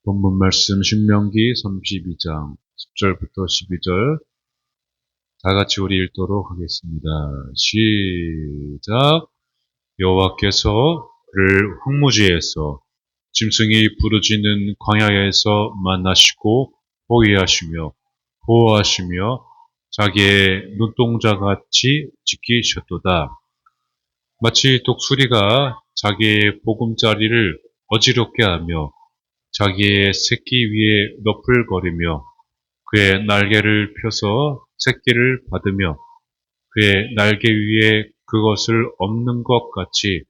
본문 말씀 신명기 32장 10절부터 12절 다 같이 우리 읽도록 하겠습니다. 시작. 여호와께서 그를 황무지에서 짐승이 부르짖는 광야에서 만나시고 호위하시며 보호하시며 자기의 눈동자같이 지키셨도다. 마치 독수리가 자기의 보금자리를 어지럽게 하며 자기의 새끼 위에 너풀거리며 그의 날개를 펴서 새끼를 받으며 그의 날개 위에 그것을 엎는 것 같이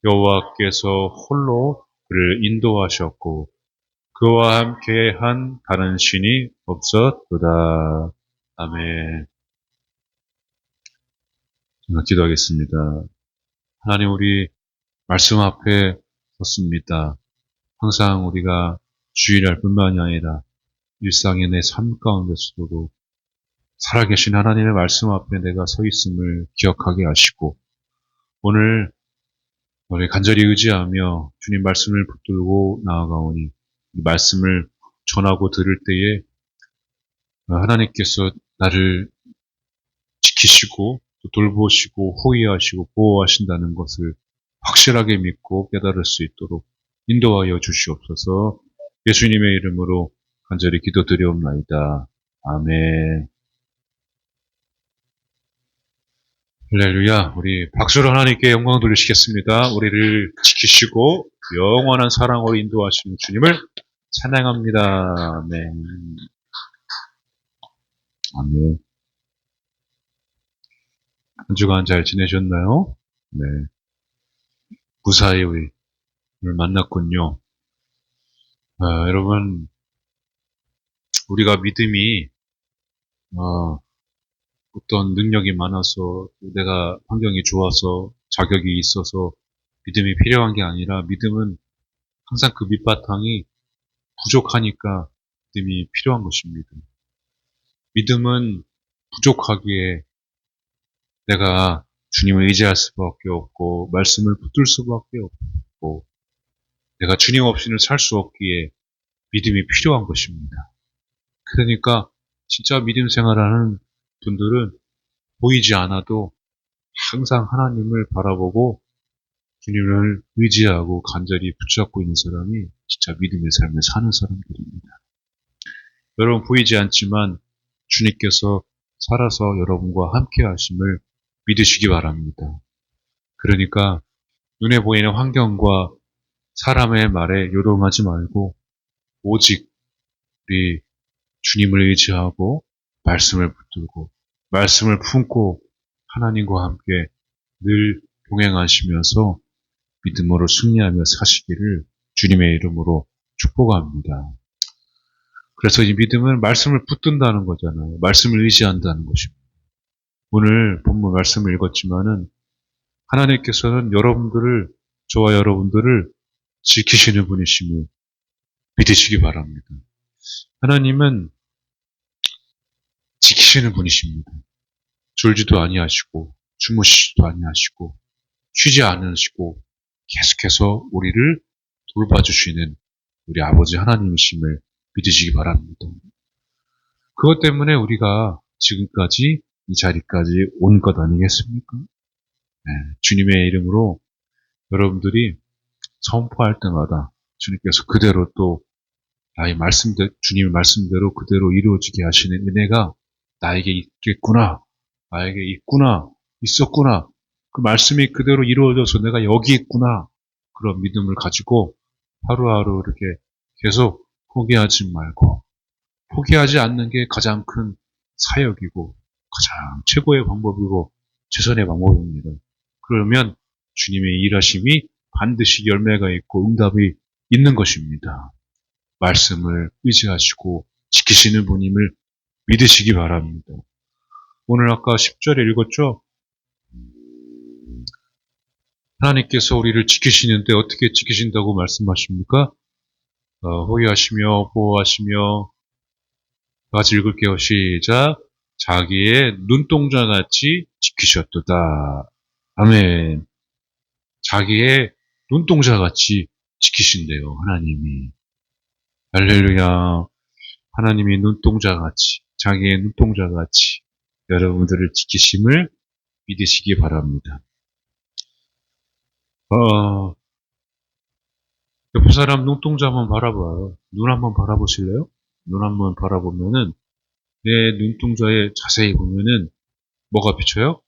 여호와께서 홀로 그를 인도하셨고 그와 함께 한 다른 신이 없었도다. 아멘. 기도하겠습니다. 하나님, 우리 말씀 앞에 섰습니다. 항상 우리가 주일날 뿐만이 아니라 일상의 내 삶 가운데서도 살아계신 하나님의 말씀 앞에 내가 서 있음을 기억하게 하시고 오늘 우리 간절히 의지하며 주님 말씀을 붙들고 나아가오니 이 말씀을 전하고 들을 때에 하나님께서 나를 지키시고 또 돌보시고 호위하시고 보호하신다는 것을 확실하게 믿고 깨달을 수 있도록 인도하여 주시옵소서. 예수님의 이름으로 간절히 기도드리옵나이다. 아멘. 할렐루야. 우리 박수로 하나님께 영광 돌리시겠습니다. 우리를 지키시고 영원한 사랑으로 인도하시는 주님을 찬양합니다. 아멘. 아멘. 한 주간 잘 지내셨나요? 네. 무사히 우리 오늘 만났군요. 여러분, 우리가 믿음이 어떤 능력이 많아서 내가 환경이 좋아서 자격이 있어서 믿음이 필요한 게 아니라 믿음은 항상 그 밑바탕이 부족하니까 믿음이 필요한 것입니다. 믿음은 부족하기에 내가 주님을 의지할 수밖에 없고 말씀을 붙들 수밖에 없고 내가 주님 없이는 살 수 없기에 믿음이 필요한 것입니다. 그러니까 진짜 믿음 생활하는 분들은 보이지 않아도 항상 하나님을 바라보고 주님을 의지하고 간절히 붙잡고 있는 사람이 진짜 믿음의 삶을 사는 사람들입니다. 여러분, 보이지 않지만 주님께서 살아서 여러분과 함께 하심을 믿으시기 바랍니다. 그러니까 눈에 보이는 환경과 사람의 말에 요동하지 말고 오직 우리 주님을 의지하고 말씀을 붙들고 말씀을 품고 하나님과 함께 늘 동행하시면서 믿음으로 승리하며 사시기를 주님의 이름으로 축복합니다. 그래서 이 믿음은 말씀을 붙든다는 거잖아요. 말씀을 의지한다는 것입니다. 오늘 본문 말씀을 읽었지만은 하나님께서는 여러분들을, 저와 여러분들을 지키시는 분이심을 믿으시기 바랍니다. 하나님은 지키시는 분이십니다. 졸지도 아니하시고 주무시지도 아니하시고 쉬지 않으시고 계속해서 우리를 돌봐주시는 우리 아버지 하나님이심을 믿으시기 바랍니다. 그것 때문에 우리가 지금까지 이 자리까지 온 것 아니겠습니까? 네, 주님의 이름으로 여러분들이 선포할 때마다 주님께서 그대로 또 나의 말씀대로, 주님의 말씀대로 그대로 이루어지게 하시는 은혜가 나에게 있겠구나, 나에게 있구나, 있었구나, 그 말씀이 그대로 이루어져서 내가 여기 있구나, 그런 믿음을 가지고 하루하루 이렇게 계속 포기하지 말고, 포기하지 않는 게 가장 큰 사역이고 가장 최고의 방법이고 최선의 방법입니다. 그러면 주님의 일하심이 반드시 열매가 있고 응답이 있는 것입니다. 말씀을 의지하시고 지키시는 분임을 믿으시기 바랍니다. 오늘 아까 10절에 읽었죠? 하나님께서 우리를 지키시는데 어떻게 지키신다고 말씀하십니까? 호위하시며 보호하시며 같이 읽을게요. 시작. 자기의 눈동자같이 지키셨도다. 아멘. 자기의 눈동자같이 지키신대요. 하나님이. 할렐루야. 하나님이 눈동자같이, 자기의 눈동자같이 여러분들을 지키심을 믿으시기 바랍니다. 옆 사람 눈동자 한번 바라봐요. 눈 한번 바라보실래요? 눈 한번 바라보면은, 내 눈동자에 자세히 보면은, 뭐가 비쳐요?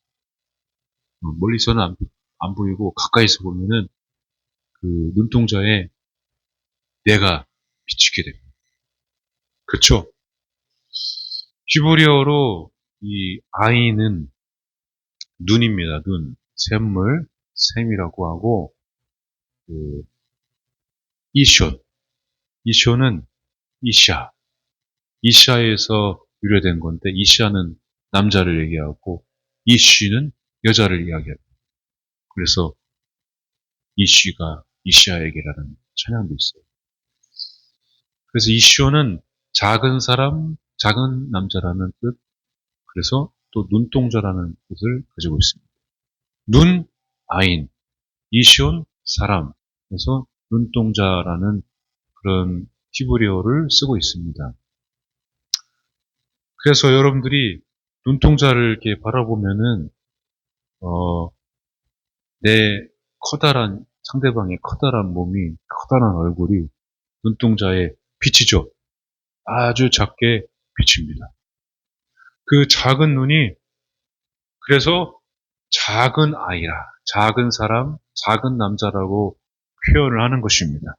멀리서는 안 보이고, 가까이서 보면은, 그 눈동자에 내가 비치게 됩니다. 그쵸? 히브리어로 이 아이는 눈입니다. 눈. 샘물, 샘이라고 하고, 그, 이쇼. 이쇼는 이샤. 이샤에서 유래된 건데, 이샤는 남자를 얘기하고, 이쉬는 여자를 이야기합니다. 그래서 이쉬가 이샤에게라는 찬양도 있어요. 그래서 이쇼는 작은 사람, 작은 남자라는 뜻, 그래서 또 눈동자라는 뜻을 가지고 있습니다. 눈, 아인, 이쇼는 사람, 그래서 눈동자라는 그런 히브리어를 쓰고 있습니다. 그래서 여러분들이 눈동자를 이렇게 바라보면은, 내 커다란, 상대방의 커다란 몸이, 커다란 얼굴이 눈동자에 비치죠. 아주 작게 비칩니다. 그 작은 눈이, 그래서 작은 아이라, 작은 사람, 작은 남자라고 표현을 하는 것입니다.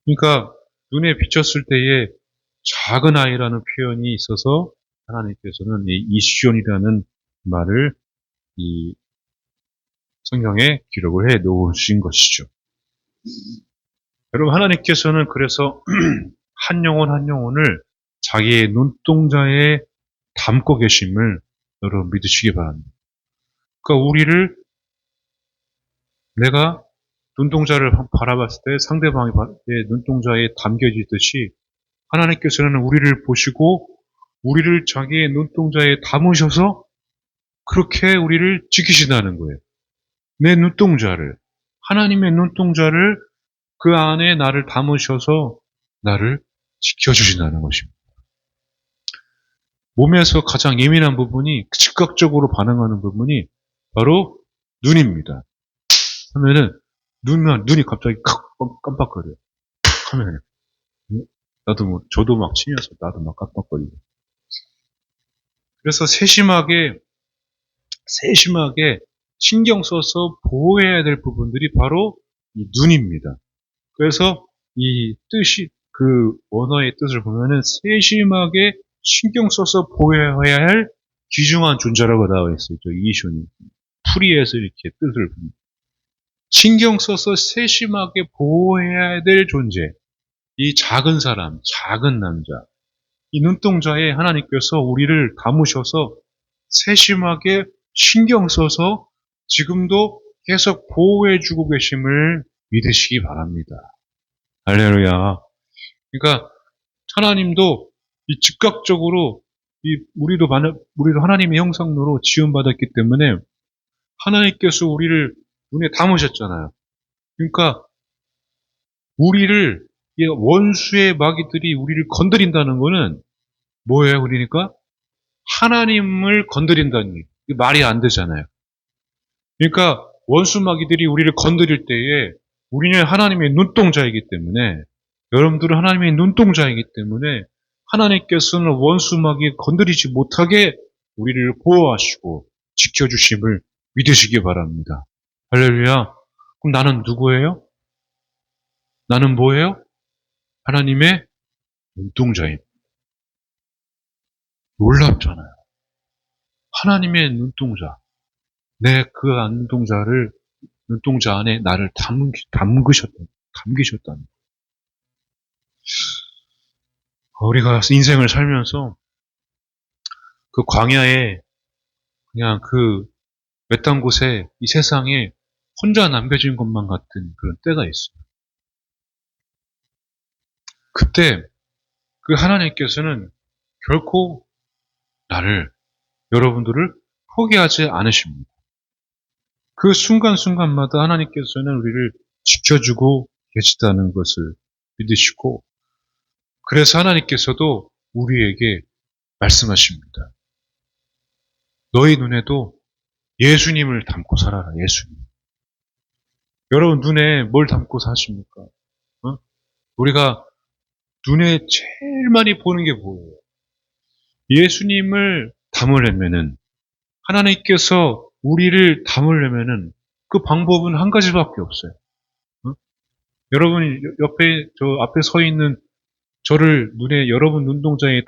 그러니까 눈에 비쳤을 때에 작은 아이라는 표현이 있어서 하나님께서는 이 이시온이라는 말을 이 성경에 기록을 해 놓으신 것이죠. 여러분, 하나님께서는 그래서 한 영혼 한 영혼을 자기의 눈동자에 담고 계심을 여러분 믿으시기 바랍니다. 그러니까 우리를, 내가 눈동자를 바라봤을 때 상대방의 눈동자에 담겨지듯이 하나님께서는 우리를 보시고 우리를 자기의 눈동자에 담으셔서 그렇게 우리를 지키신다는 거예요. 내 눈동자를, 하나님의 눈동자를 그 안에 나를 담으셔서 나를 지켜주신다는 것입니다. 몸에서 가장 예민한 부분이, 즉각적으로 반응하는 부분이 바로 눈입니다. 하면은 눈이 갑자기 깜빡거려요. 하면은 저도 막 치면서 나도 막 깜빡거리고. 그래서 세심하게 신경 써서 보호해야 될 부분들이 바로 이 눈입니다. 그래서 이 뜻이, 그 원어의 뜻을 보면은 세심하게 신경 써서 보호해야 할 귀중한 존재라고 나와 있어요. 이시온이 풀이에서 이렇게 뜻을 봅니다. 신경 써서 세심하게 보호해야 될 존재, 이 작은 사람, 작은 남자, 이 눈동자에 하나님께서 우리를 담으셔서 세심하게 신경 써서 지금도 계속 보호해주고 계심을 믿으시기 바랍니다. 할렐루야. 그러니까 하나님도 이 즉각적으로 우리도 하나님의 형상으로 지음받았기 때문에 하나님께서 우리를 눈에 담으셨잖아요. 그러니까 우리를, 원수의 마귀들이 우리를 건드린다는 거는 뭐예요? 그러니까 하나님을 건드린다는 얘기. 말이 안 되잖아요. 그러니까 원수 마귀들이 우리를 건드릴 때에 우리는 하나님의 눈동자이기 때문에, 여러분들은 하나님의 눈동자이기 때문에 하나님께서는 원수 마귀 건드리지 못하게 우리를 보호하시고 지켜주심을 믿으시기 바랍니다. 할렐루야. 그럼 나는 누구예요? 나는 뭐예요? 하나님의 눈동자입니다. 놀랍잖아요. 하나님의 눈동자. 내 그 눈동자 안에 나를 담기셨다는. 우리가 인생을 살면서 그 광야에, 그냥 그 외딴 곳에, 이 세상에 혼자 남겨진 것만 같은 그런 때가 있어요. 그때 그 하나님께서는 결코 여러분들을 포기하지 않으십니다. 그 순간순간마다 하나님께서는 우리를 지켜주고 계시다는 것을 믿으시고, 그래서 하나님께서도 우리에게 말씀하십니다. 너희 눈에도 예수님을 담고 살아라, 예수님. 여러분 눈에 뭘 담고 사십니까? 어? 우리가 눈에 제일 많이 보는 게 뭐예요? 예수님을 담으려면은, 하나님께서 우리를 담으려면은 그 방법은 한 가지밖에 없어요. 어? 여러분이 옆에, 저 앞에 서 있는 저를 눈에 여러분 눈동자에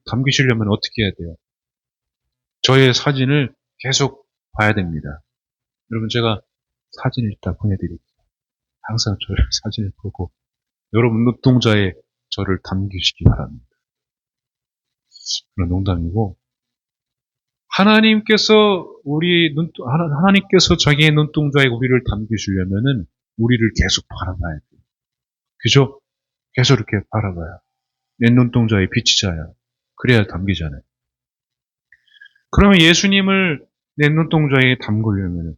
담기시려면 어떻게 해야 돼요? 저의 사진을 계속 봐야 됩니다. 여러분 제가 사진을 이따 보내드릴게요. 항상 저의 사진을 보고 여러분 눈동자에 저를 담기시기 바랍니다. 그런 농담이고, 하나님께서 자기의 눈동자에 우리를 담기시려면은 우리를 계속 바라봐야 돼요. 그죠? 계속 이렇게 바라봐요. 내 눈동자에 비치자요. 그래야 담기잖아요. 그러면 예수님을 내 눈동자에 담그려면,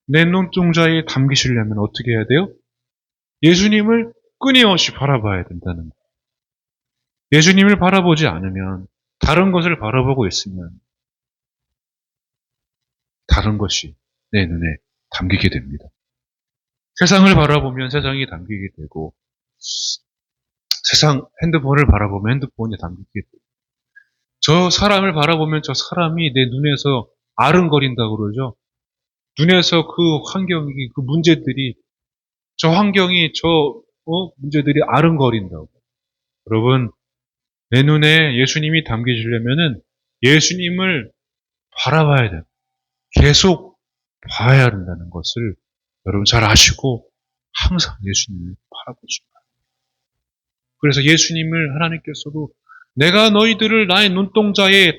내 눈동자에 담기시려면 어떻게 해야 돼요? 예수님을 끊임없이 바라봐야 된다는 거예요. 예수님을 바라보지 않으면, 다른 것을 바라보고 있으면 다른 것이 내 눈에 담기게 됩니다. 세상을 바라보면 세상이 담기게 되고, 핸드폰을 바라보면 핸드폰이 담기게 되고, 저 사람을 바라보면 저 사람이 내 눈에서 아른거린다고 그러죠. 눈에서 그 환경이, 그 문제들이, 저 환경이, 문제들이 아른거린다고. 여러분, 내 눈에 예수님이 담기시려면은 예수님을 바라봐야 돼요. 계속 봐야 한다는 것을 여러분 잘 아시고 항상 예수님을 바라보시고. 그래서 예수님을 하나님께서도 내가 너희들을 나의 눈동자에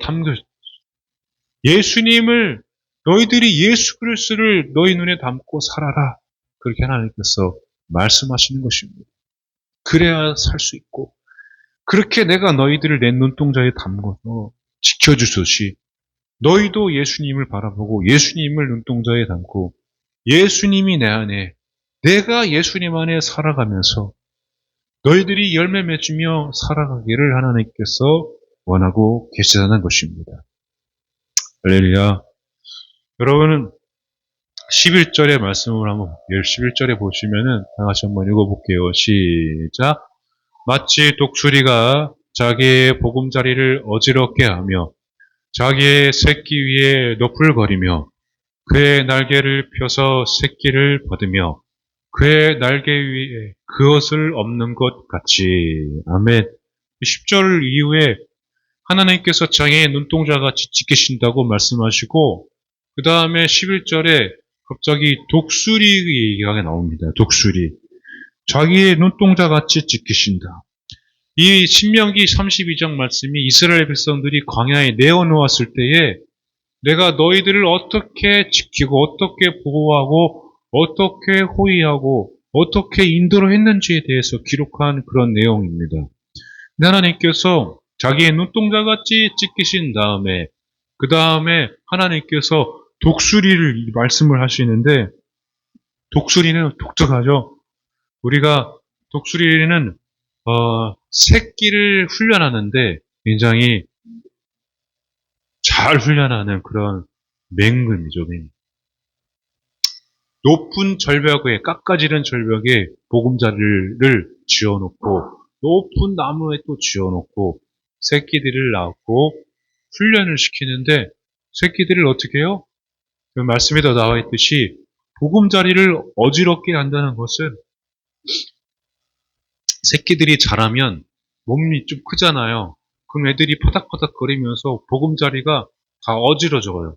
예수님을, 너희들이 예수 그리스도를 너희 눈에 담고 살아라. 그렇게 하나님께서 말씀하시는 것입니다. 그래야 살 수 있고, 그렇게 내가 너희들을 내 눈동자에 담궈서 지켜주듯이 너희도 예수님을 바라보고 예수님을 눈동자에 담고 예수님이 내 안에, 내가 예수님 안에 살아가면서 너희들이 열매 맺으며 살아가기를 하나님께서 원하고 계시다는 것입니다. 할렐루야. 여러분은 11절의 말씀을 한번, 11절에 보시면은 다 같이 한번 읽어볼게요. 시작. 마치 독수리가 자기의 보금자리를 어지럽게 하며 자기의 새끼 위에 너풀거리며 그의 날개를 펴서 새끼를 받으며 그의 날개 위에 그것을 엎는 것 같이. 아멘. 10절 이후에 하나님께서 자기의 눈동자같이 지키신다고 말씀하시고, 그 다음에 11절에 갑자기 독수리 얘기가 나옵니다. 독수리. 자기의 눈동자같이 지키신다. 이 신명기 32장 말씀이 이스라엘 백성들이 광야에 내어놓았을 때에 내가 너희들을 어떻게 지키고 어떻게 보호하고 어떻게 호위하고 어떻게 인도를 했는지에 대해서 기록한 그런 내용입니다. 하나님께서 자기의 눈동자같이 지키신 다음에, 그 다음에 하나님께서 독수리를 말씀을 하시는데, 독수리는 독특하죠. 우리가 독수리는 새끼를 훈련하는데 굉장히 잘 훈련하는 그런 맹금이죠. 높은 절벽에, 깎아지른 절벽에 보금자리를 지어놓고 높은 나무에 또 지어놓고 새끼들을 낳고 훈련을 시키는데, 새끼들을 어떻게 해요? 그 말씀에도 나와 있듯이 보금자리를 어지럽게 한다는 것은, 새끼들이 자라면 몸이 좀 크잖아요. 그럼 애들이 파닥파닥거리면서 보금자리가 다 어지러져요.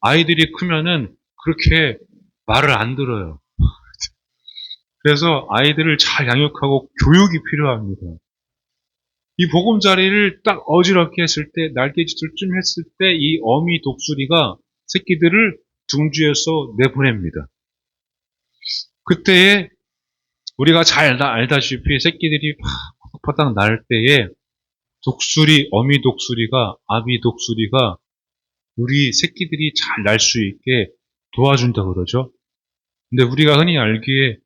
아이들이 크면은 그렇게 말을 안 들어요. 그래서 아이들을 잘 양육하고 교육이 필요합니다. 이 보금자리를 딱 어지럽게 했을 때, 날개짓을쯤 했을 때 이 어미 독수리가 새끼들을 둥지에서 내보냅니다. 그때에 우리가 잘 알다시피 새끼들이 파닥파닥 날 때에 어미 독수리가, 아비 독수리가 우리 새끼들이 잘 날 수 있게 도와준다 그러죠. 근데 우리가 흔히 알기에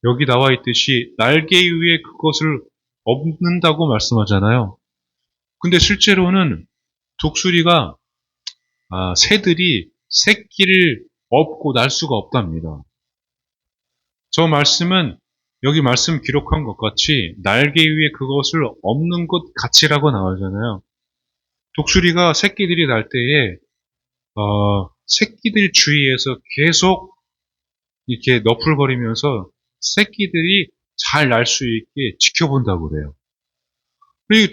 여기 나와 있듯이 날개 위에 그것을 엎는다고 말씀하잖아요. 근데 실제로는 독수리가 새들이 새끼를 업고 날 수가 없답니다. 저 말씀은 여기 말씀 기록한 것 같이 날개 위에 그것을 엎는 것 같이라고 나오잖아요. 독수리가 새끼들이 날 때에 새끼들 주위에서 계속 이렇게 너풀거리면서 새끼들이 잘 날 수 있게 지켜본다고 그래요. 그리고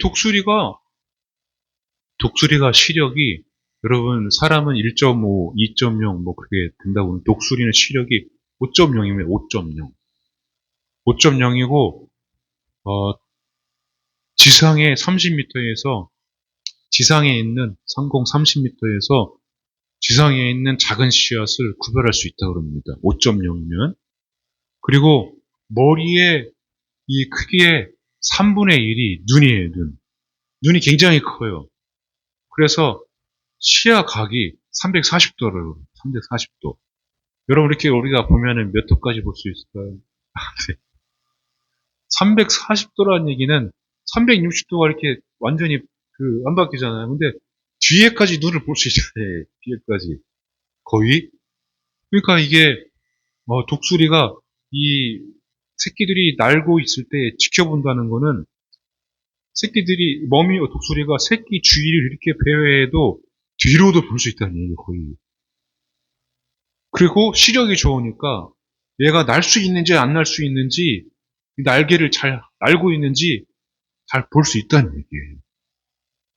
독수리가 시력이 여러분 사람은 1.5, 2.0 뭐 그게 된다고 하면 독수리는 시력이 5.0이면 5.0. 5.0이고 지상에 30m에서 지상에 있는 상공 30m에서 지상에 있는 작은 씨앗을 구별할 수 있다고 합니다. 5.0이면. 그리고 머리의 이 크기의 3분의 1이 눈이에요, 눈. 눈이 굉장히 커요. 그래서 시야각이 340도래요. 340도. 여러분 이렇게 우리가 보면은 몇 도까지 볼 수 있을까요? 340도라는 얘기는 360도가 이렇게 완전히 안 바뀌잖아요. 근데 뒤에까지 눈을 볼 수 있잖아요. 뒤에까지. 거의. 그러니까 이게 독수리가 이 새끼들이 날고 있을 때 지켜본다는 거는 독수리가 새끼 주위를 이렇게 배회해도 뒤로도 볼 수 있다는 얘기예요, 거의. 그리고 시력이 좋으니까 얘가 날 수 있는지 안 날 수 있는지, 날개를 잘 날고 있는지 잘 볼 수 있다는 얘기예요.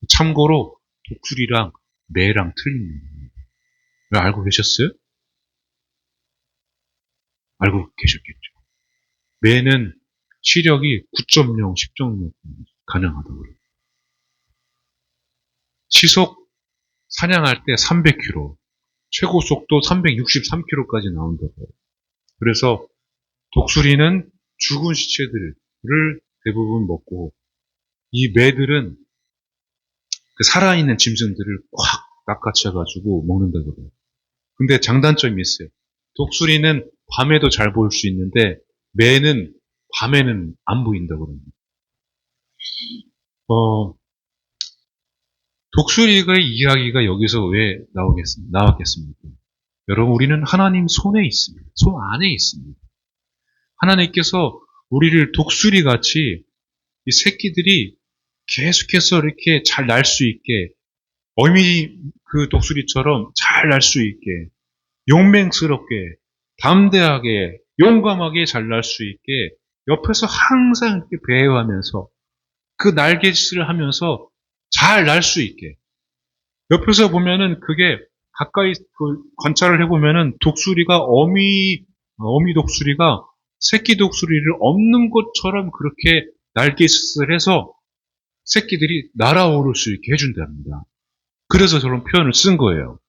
참고로 독수리랑 매랑 틀린 얘기예요. 왜 알고 계셨어요? 알고 계셨겠죠. 매는 시력이 9.0, 10.0 가능하다고 그래요. 시속 사냥할 때 300km, 최고 속도 363km까지 나온다고 해요. 그래서 독수리는 죽은 시체들을 대부분 먹고 이 매들은 그 살아있는 짐승들을 꽉 낚아채가지고 먹는다고 그래요. 근데 장단점이 있어요. 독수리는 밤에도 잘 보일 수 있는데 매는 밤에는 안 보인다고 그럽니다. 독수리의 이야기가 여기서 왜 나왔겠습니까? 여러분, 우리는 하나님 손에 있습니다. 손 안에 있습니다. 하나님께서 우리를 독수리 같이 이 새끼들이 계속해서 이렇게 잘 날 수 있게, 어미 그 독수리처럼 잘 날 수 있게, 용맹스럽게, 담대하게, 용감하게 잘 날 수 있게 옆에서 항상 이렇게 배회하면서 그 날갯짓을 하면서 잘 날 수 있게. 옆에서 보면은 그게 가까이 관찰을 해보면은 어미 독수리가 새끼 독수리를 엎는 것처럼 그렇게 날갯짓을 해서 새끼들이 날아오를 수 있게 해준답니다. 그래서 저런 표현을 쓴 거예요.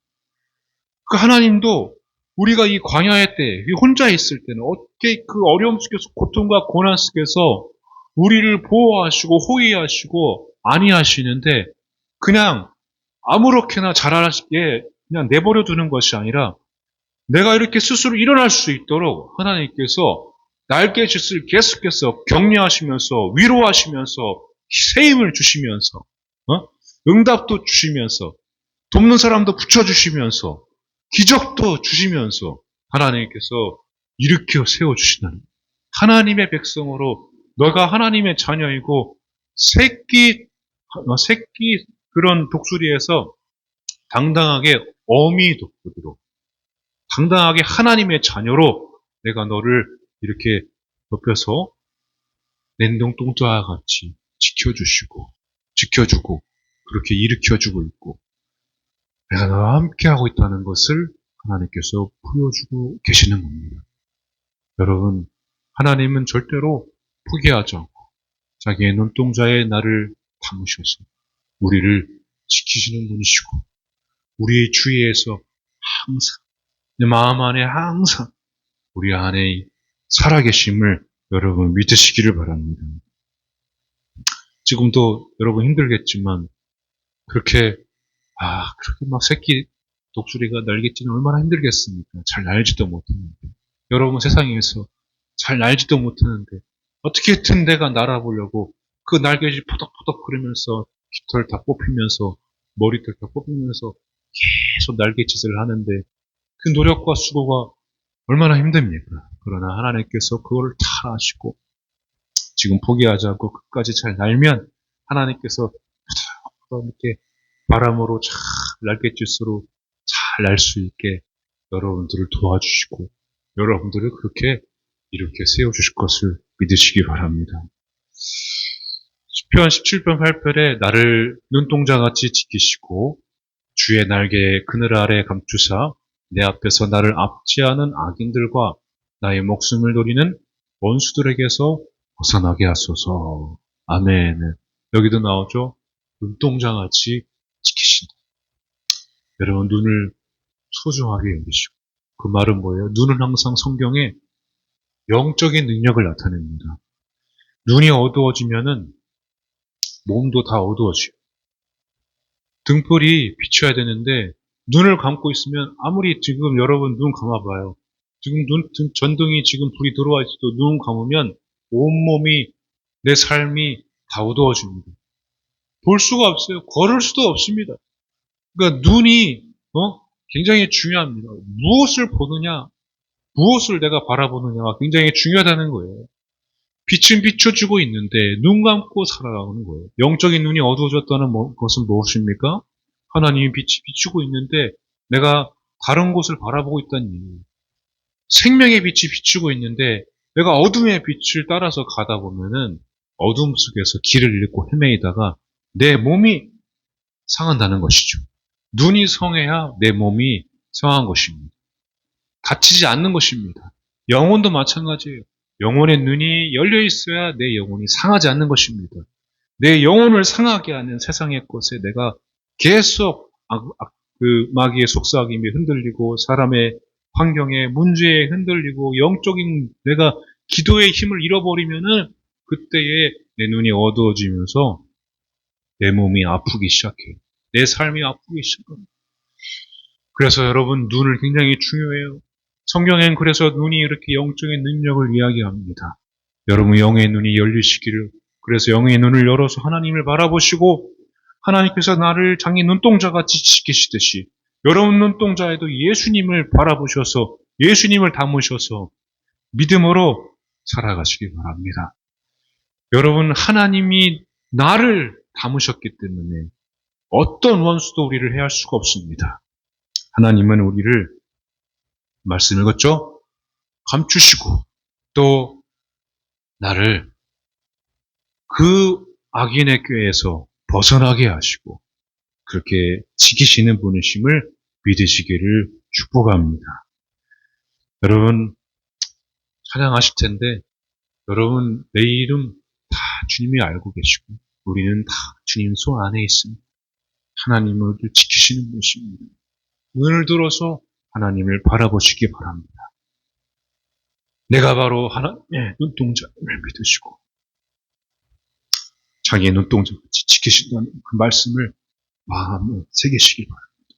그 하나님도 우리가 이 광야의 때, 혼자 있을 때는 어떻게 그 어려움 속에서 고통과 고난 속에서 우리를 보호하시고 호위하시고 안위하시는데 그냥 아무렇게나 잘하게 그냥 내버려 두는 것이 아니라 내가 이렇게 스스로 일어날 수 있도록 하나님께서 날갯짓을 계속해서 격려하시면서 위로하시면서 새 힘을 주시면서 응답도 주시면서 돕는 사람도 붙여주시면서 기적도 주시면서 하나님께서 일으켜 세워주시는 하나님의 백성으로 너가 하나님의 자녀이고 새끼 그런 독수리에서 당당하게 어미 독수리로 당당하게 하나님의 자녀로 내가 너를 이렇게 옆에서 냉동똥자와 같이 지켜주고 그렇게 일으켜주고 있고 내가 너와 함께하고 있다는 것을 하나님께서 보여주고 계시는 겁니다. 여러분, 하나님은 절대로 포기하지 않고 자기의 눈동자에 나를 담으셔서 우리를 지키시는 분이시고 우리의 주위에서 항상 내 마음 안에 항상 우리 안에 살아계심을 여러분 믿으시기를 바랍니다. 지금도 여러분 힘들겠지만 그렇게 막 새끼 독수리가 날갯짓는 얼마나 힘들겠습니까? 잘 날지도 못했는데. 여러분 세상에서 잘 날지도 못하는데 어떻게든 내가 날아보려고 그 날개짓 포덕포덕 거리면서 깃털 다 뽑히면서 머리털 다 뽑히면서 계속 날개짓을 하는데 그 노력과 수고가 얼마나 힘듭니까? 그러나 하나님께서 그거를 다 아시고 지금 포기하지 않고 끝까지 잘 날면 하나님께서 이렇게 바람으로 잘 날갯짓으로 잘 날 수 있게 여러분들을 도와주시고 여러분들을 그렇게 이렇게 세워주실 것을 믿으시기 바랍니다. 시편 17편 8편에 나를 눈동자같이 지키시고 주의 날개에 그늘 아래 감추사 내 앞에서 나를 압제하는 악인들과 나의 목숨을 노리는 원수들에게서 벗어나게 하소서. 아멘. 여기도 나오죠. 눈동자같이 지키신다. 여러분 눈을 소중하게 여기시고 그 말은 뭐예요? 눈은 항상 성경에 영적인 능력을 나타냅니다. 눈이 어두워지면은 몸도 다 어두워져요. 등불이 비춰야 되는데 눈을 감고 있으면 아무리 지금 여러분 눈 감아봐요. 지금 전등이 지금 불이 들어와 있어도 눈 감으면 온몸이 내 삶이 다 어두워집니다. 볼 수가 없어요. 걸을 수도 없습니다. 그러니까 눈이 굉장히 중요합니다. 무엇을 보느냐, 무엇을 내가 바라보느냐가 굉장히 중요하다는 거예요. 빛은 비춰주고 있는데 눈 감고 살아가는 거예요. 영적인 눈이 어두워졌다는 것은 무엇입니까? 하나님이 빛이 비추고 있는데 내가 다른 곳을 바라보고 있다는 얘기예요. 생명의 빛이 비추고 있는데 내가 어둠의 빛을 따라서 가다 보면은 어둠 속에서 길을 잃고 헤매이다가 내 몸이 상한다는 것이죠. 눈이 성해야 내 몸이 성한 것입니다. 다치지 않는 것입니다. 영혼도 마찬가지예요. 영혼의 눈이 열려 있어야 내 영혼이 상하지 않는 것입니다. 내 영혼을 상하게 하는 세상의 것에 내가 계속 그 마귀의 속삭임에 흔들리고 사람의 환경에 문제에 흔들리고 영적인 내가 기도의 힘을 잃어버리면은 그때에 내 눈이 어두워지면서 내 몸이 아프기 시작해요. 내 삶이 아프기 시작합니다. 그래서 여러분 눈을 굉장히 중요해요. 성경엔 그래서 눈이 이렇게 영적인 능력을 이야기합니다. 여러분 영의 눈이 열리시기를 그래서 영의 눈을 열어서 하나님을 바라보시고 하나님께서 나를 자기 눈동자같이 지키시듯이 여러분 눈동자에도 예수님을 바라보셔서 예수님을 담으셔서 믿음으로 살아가시기 바랍니다. 여러분 하나님이 나를 담으셨기 때문에 어떤 원수도 우리를 해할 수가 없습니다. 하나님은 우리를 말씀 읽었죠? 감추시고 또 나를 그 악인의 꾀에서 벗어나게 하시고 그렇게 지키시는 분이심을 믿으시기를 축복합니다. 여러분 찬양하실 텐데 여러분 내 이름 다 주님이 알고 계시고 우리는 다 주님 손 안에 있습니다. 하나님을 지키시는 분이십니다. 눈을 들어서 하나님을 바라보시기 바랍니다. 내가 바로 하나님의 눈동자를 믿으시고 자기의 눈동자같이 지키신다는 그 말씀을 마음에 새기시기 바랍니다.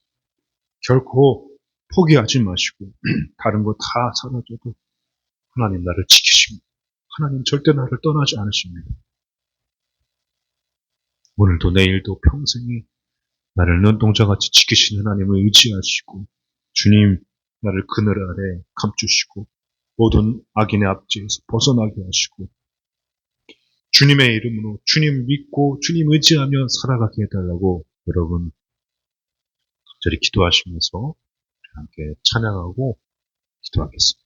결코 포기하지 마시고 다른 거 다 사라져도 하나님 나를 지키십니다. 하나님 절대 나를 떠나지 않으십니다. 오늘도 내일도 평생에 나를 눈동자같이 지키시는 하나님을 의지하시고 주님 나를 그늘 아래 감추시고 모든 악인의 압제에서 벗어나게 하시고 주님의 이름으로 주님 믿고 주님 의지하며 살아가게 해달라고 여러분 적절히 기도하시면서 함께 찬양하고 기도하겠습니다.